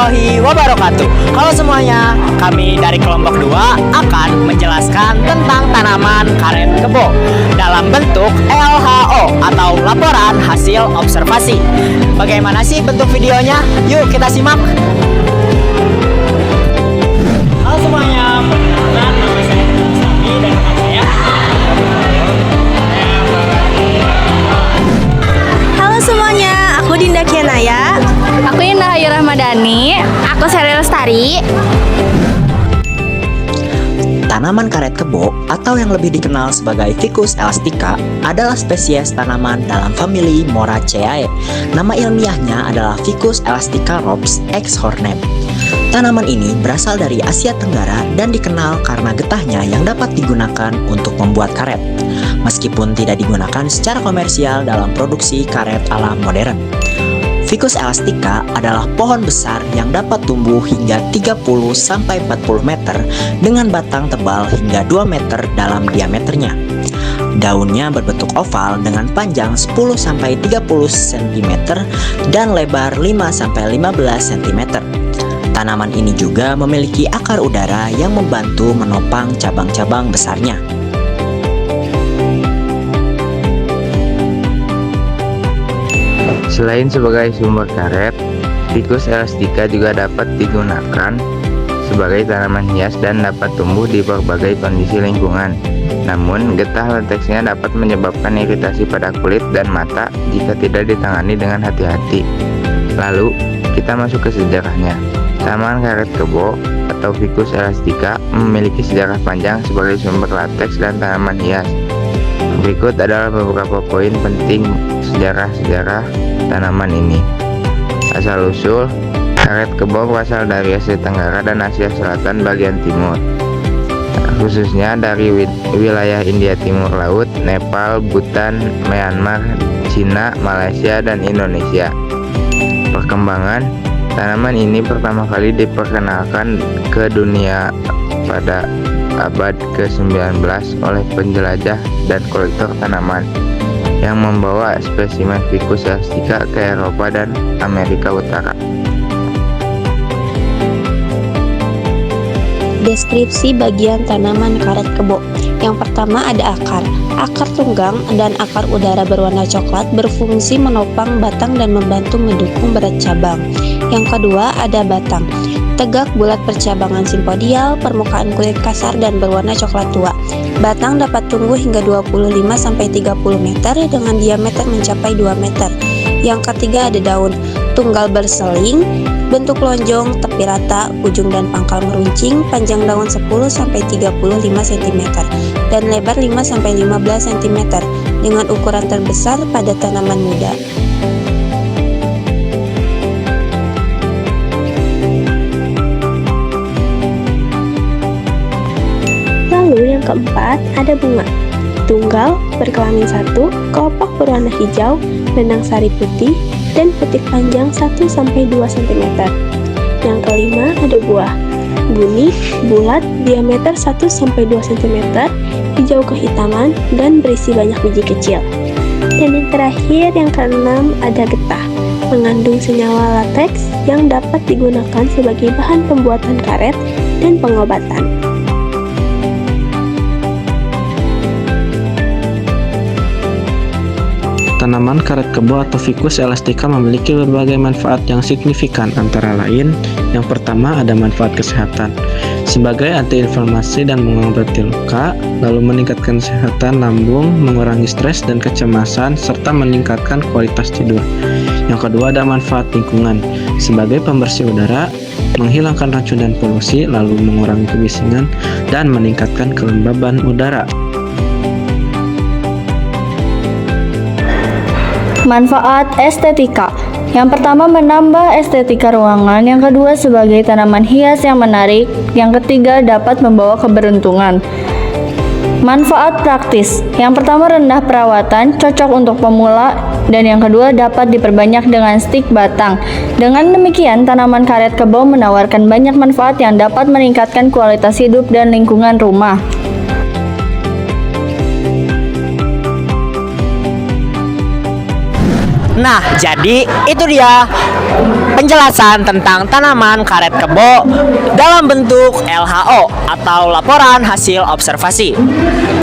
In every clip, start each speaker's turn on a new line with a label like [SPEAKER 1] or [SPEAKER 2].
[SPEAKER 1] warahmatullahi wabarakatuh. Halo semuanya, kami dari kelompok 2 akan menjelaskan tentang tanaman karet kebo dalam bentuk LHO atau laporan hasil observasi. Bagaimana sih bentuk videonya? Yuk kita simak. Halo semuanya, perkenalkan nama saya Sami dan rekan saya.
[SPEAKER 2] Halo semuanya, aku Dinda Kianaya.
[SPEAKER 3] Aku Indah Ayu Rahmadani. Aku Seri Lestari.
[SPEAKER 1] Tanaman karet kebo atau yang lebih dikenal sebagai Ficus elastica adalah spesies tanaman dalam famili Moraceae. Nama ilmiahnya adalah Ficus elastica Rops X. Hornem. Tanaman ini berasal dari Asia Tenggara dan dikenal karena getahnya yang dapat digunakan untuk membuat karet, meskipun tidak digunakan secara komersial dalam produksi karet ala modern. Ficus elastica adalah pohon besar yang dapat tumbuh hingga 30-40 meter dengan batang tebal hingga 2 meter dalam diameternya. Daunnya berbentuk oval dengan panjang 10-30 cm dan lebar 5-15 cm. Tanaman ini juga memiliki akar udara yang membantu menopang cabang-cabang besarnya.
[SPEAKER 4] Selain sebagai sumber karet, Ficus elastica juga dapat digunakan sebagai tanaman hias dan dapat tumbuh di berbagai kondisi lingkungan. Namun, getah lateksnya dapat menyebabkan iritasi pada kulit dan mata jika tidak ditangani dengan hati-hati. Lalu, kita masuk ke sejarahnya. Tanaman karet kebo atau Ficus elastica memiliki sejarah panjang sebagai sumber lateks dan tanaman hias. Berikut adalah beberapa poin penting sejarah tanaman ini. Asal-usul, karet kebo berasal dari Asia Tenggara dan Asia Selatan bagian timur, khususnya dari wilayah India Timur Laut, Nepal, Bhutan, Myanmar, Cina, Malaysia, dan Indonesia. Perkembangan tanaman ini pertama kali diperkenalkan ke dunia pada abad ke-19 oleh penjelajah dan kolektor tanaman yang membawa spesimen Ficus elastica ke Eropa dan Amerika Utara.
[SPEAKER 2] Deskripsi bagian tanaman karet kebo. Yang pertama ada akar. Akar tunggang dan akar udara berwarna coklat berfungsi menopang batang dan membantu mendukung berat cabang. Yang kedua ada batang. Tegak bulat percabangan simpodial, permukaan kulit kasar dan berwarna coklat tua. Batang dapat tumbuh hingga 25-30 meter dengan diameter mencapai 2 meter. Yang ketiga ada daun. Tunggal berseling, bentuk lonjong, tepi rata, ujung dan pangkal meruncing, panjang daun 10-35 cm dan lebar 5-15 cm dengan ukuran terbesar pada tanaman muda. Lalu yang keempat ada bunga. Tunggal, berkelamin 1, kelopak berwarna hijau, benang sari putih, dan putik panjang 1-2 cm. Yang kelima ada buah. Buni, bulat, diameter 1-2 cm, hijau kehitaman, dan berisi banyak biji kecil. Dan yang terakhir, yang keenam ada getah. Mengandung senyawa lateks yang dapat digunakan sebagai bahan pembuatan karet dan pengobatan.
[SPEAKER 5] Tanaman karet kebo atau Ficus elastica memiliki berbagai manfaat yang signifikan, antara lain yang pertama ada manfaat kesehatan sebagai antiinflamasi dan mengobati luka, lalu meningkatkan kesehatan lambung, mengurangi stres dan kecemasan, serta meningkatkan kualitas tidur. Yang kedua ada manfaat lingkungan sebagai pembersih udara, menghilangkan racun dan polusi, lalu mengurangi kebisingan dan meningkatkan kelembaban udara.
[SPEAKER 3] Manfaat estetika. Yang pertama menambah estetika ruangan, yang kedua sebagai tanaman hias yang menarik, yang ketiga dapat membawa keberuntungan. Manfaat praktis. Yang pertama rendah perawatan, cocok untuk pemula, dan yang kedua dapat diperbanyak dengan stik batang. Dengan demikian, tanaman karet kebo menawarkan banyak manfaat yang dapat meningkatkan kualitas hidup dan lingkungan rumah.
[SPEAKER 1] Nah, jadi itu dia penjelasan tentang tanaman karet kebo dalam bentuk LHO atau laporan hasil observasi.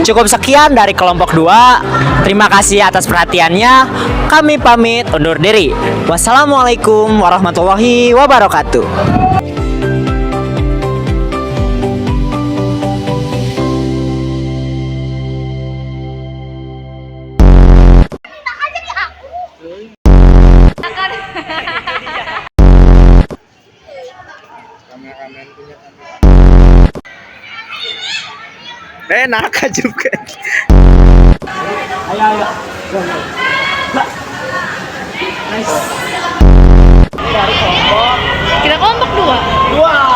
[SPEAKER 1] Cukup sekian dari kelompok 2. Terima kasih atas perhatiannya. Kami pamit undur diri. Wassalamualaikum warahmatullahi wabarakatuh.
[SPEAKER 5] Enak juga.
[SPEAKER 3] Kita kelompok 2.